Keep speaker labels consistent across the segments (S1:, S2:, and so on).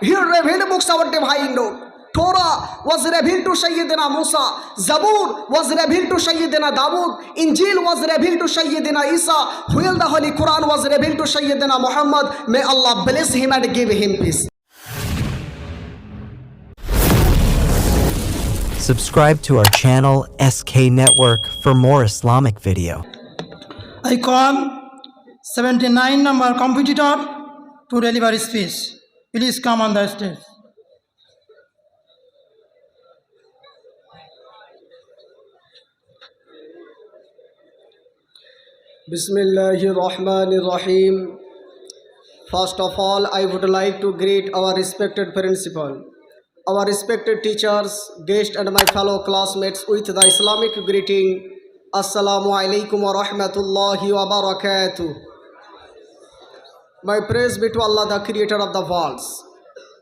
S1: He revealed books our divine note. Torah was revealed to Sayyidina Musa. Zabur was revealed to Sayyidina Dawood. Injil was revealed to Sayyidina Isa. While the Holy Quran was revealed to Sayyidina Muhammad. May Allah bless him and give him peace.
S2: Subscribe to our channel SK Network for more Islamic video.
S3: I call 79 number competitor to deliver speech. Please come on the stage.
S1: Bismillahir Rahmanir Rahim. First of all, I would like to greet our respected principal, our respected teachers, guests and my fellow classmates with the Islamic greeting. Assalamu alaikum wa rahmatullahi wa barakatuh. My praise be to Allah, the creator of the worlds,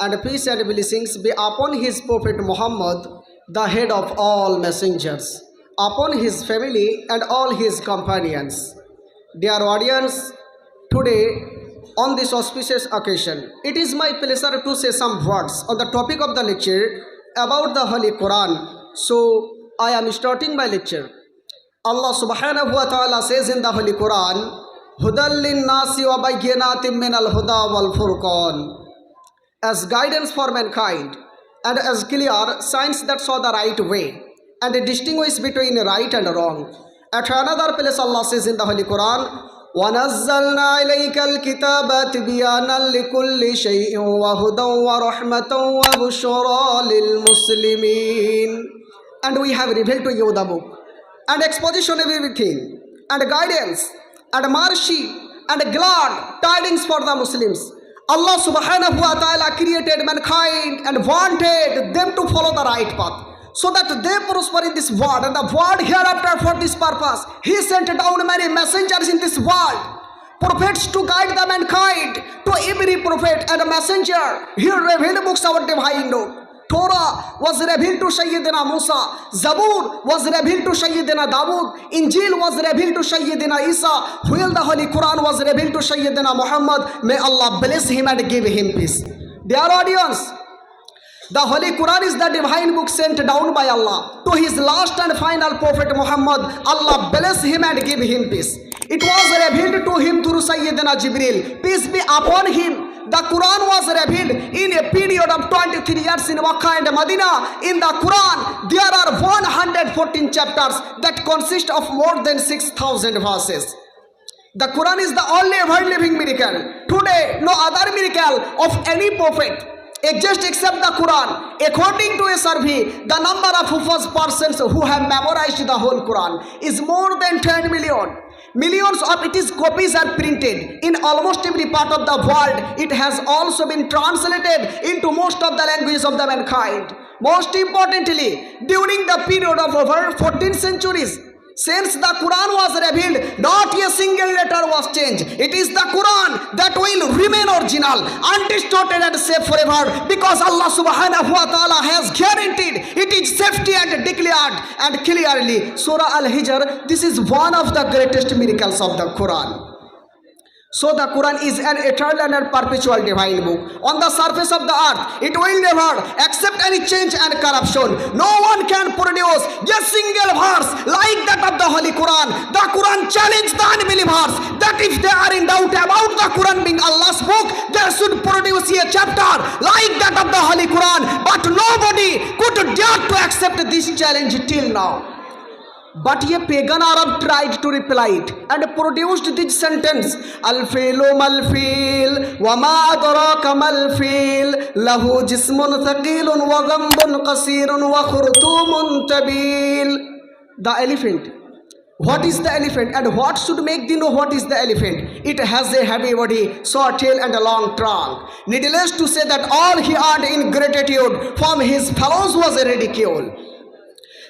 S1: and peace and blessings be upon his prophet Muhammad, the head of all messengers, upon his family and all his companions. Dear audience, today on this auspicious occasion, it is my pleasure to say some words on the topic of the lecture about the Holy Quran. So I am starting my lecture. Allah subhanahu wa ta'ala says in the Holy Quran, Hudal linnasi wa bayyinatin min al-huda wal furqan, as guidance for mankind and as clear signs that show the right way and distinguish between right and wrong. At another place Allah says in the Holy Quran, وَنَزَّلْنَا إِلَيْكَ الْكِتَابَ تِبْيَانًا لِكُلِّ شَيْءٍ وَهُدًى وَرَحْمَةً وَبُشْرَى لِلْمُسْلِمِينَ. And we have revealed to you the book, and exposition of everything, and guidance, and mercy, and glad tidings for the Muslims. Allah subhanahu wa ta'ala created mankind and wanted them to follow the right path, so that they prosper in this world and the world hereafter. For this purpose, He sent down many messengers in this world, prophets to guide the mankind. To every prophet and messenger, He revealed books our divine note. Torah was revealed to Sayyidina Musa. Zabur was revealed to Sayyidina Dawood. Injil was revealed to Sayyidina Isa. While the Holy Quran was revealed to Sayyidina Muhammad. May Allah bless him and give him peace. Dear audience, the Holy Quran is the divine book sent down by Allah to his last and final prophet Muhammad. Allah bless him and give him peace. It was revealed to him through Sayyidina Jibril. Peace be upon him. The Quran was revealed in a period of 23 years in Makkah and Medina. In the Quran, there are 114 chapters that consist of more than 6,000 verses. The Quran is the only ever living miracle. Today, no other miracle of any prophet exists except the Quran. According to a survey, the number of persons who have memorized the whole Quran is more than 10 million. Millions of its copies are printed in almost every part of the world. It has also been translated into most of the languages of the mankind. Most importantly, during the period of over 14 centuries, since the Quran was revealed, not a single letter was changed. It is the Quran that will remain original, undistorted and safe forever, because Allah subhanahu wa ta'ala has guaranteed it is safety and declared and clearly. Surah Al-Hijr, this is one of the greatest miracles of the Quran. So the Quran is an eternal and perpetual divine book. On the surface of the earth, it will never accept any change and corruption. No one can produce a single verse like that of the Holy Quran. The Quran challenged the unbelievers that if they are in doubt about the Quran being Allah's book, they should produce a chapter like that of the Holy Quran. But nobody could dare to accept this challenge till now. But a pagan Arab tried to reply it and produced this sentence: Al-filu mal-fil, wa ma adraka mal-fil, lahu jismun thaqilun wa gambun qasirun wa khurtumun tabil. The elephant. What is the elephant and what should make thee know what is the elephant? It has a heavy body, short tail and a long trunk. Needless to say that all he earned in gratitude from his fellows was a ridicule.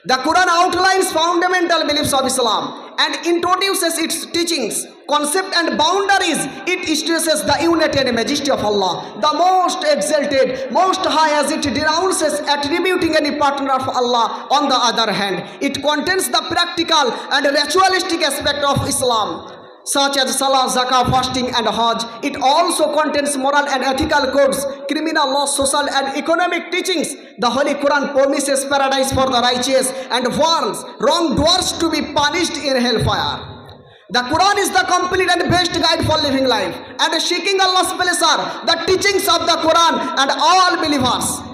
S1: The Quran outlines fundamental beliefs of Islam and introduces its teachings, concept and boundaries. It stresses the unity and majesty of Allah, the most exalted, most high, as it denounces attributing any partner of Allah. On the other hand, it contains the practical and ritualistic aspect of Islam. such as Salah, Zakah, fasting and Hajj. It also contains moral and ethical codes, criminal laws, social and economic teachings. The Holy Quran promises paradise for the righteous and warns wrongdoers to be punished in hellfire. The Quran is the complete and best guide for living life and seeking Allah's pleasure. The teachings of the Quran and all believers.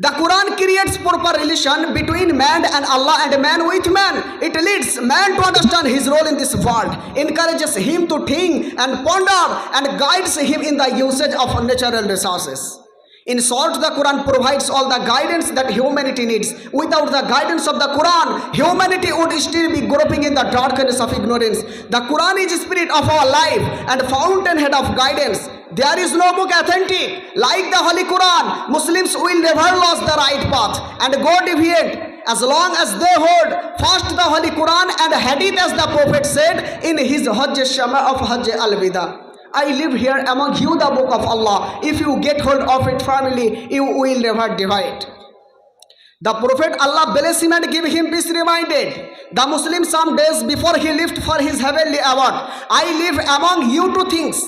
S1: The Quran creates proper relation between man and Allah and man with man. It leads man to understand his role in this world, encourages him to think and ponder, and guides him in the usage of natural resources. In short, the Quran provides all the guidance that humanity needs. Without the guidance of the Quran, humanity would still be groping in the darkness of ignorance. The Quran is the spirit of our life and fountainhead of guidance. There is no book authentic like the Holy Quran. Muslims will never lose the right path and go deviant as long as they hold fast the Holy Quran and Hadith, as the Prophet said in his Hajj Shama of Hajj al-Wida. I live here among you the book of Allah. If you get hold of it firmly, you will never divide. The Prophet, Allah bless him and give him peace, reminded the Muslim some days before he left for his heavenly abode, I live among you two things.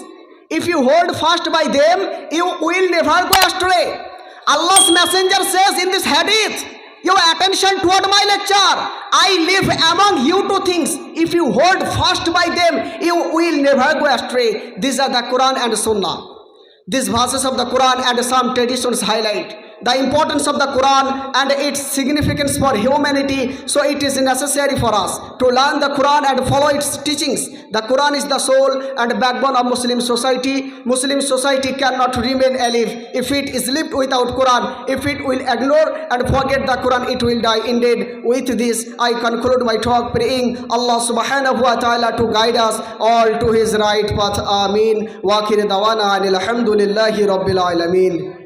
S1: If you hold fast by them, you will never go astray. Allah's messenger says in this hadith, your attention toward my lecture, I live among you two things. If you hold fast by them, you will never go astray. These are the Quran and Sunnah. These verses of the Quran and some traditions highlight the importance of the Quran and its significance for humanity. So it is necessary for us to learn the Quran and follow its teachings. The Quran is the soul and backbone of Muslim society. Muslim society cannot remain alive if it is lived without Quran. If it will ignore and forget the Quran, it will die indeed. With this, I conclude my talk, praying Allah subhanahu wa ta'ala to guide us all to his right path. Ameen. Wa akhir dawana anil hamdulillahi rabbil alameen.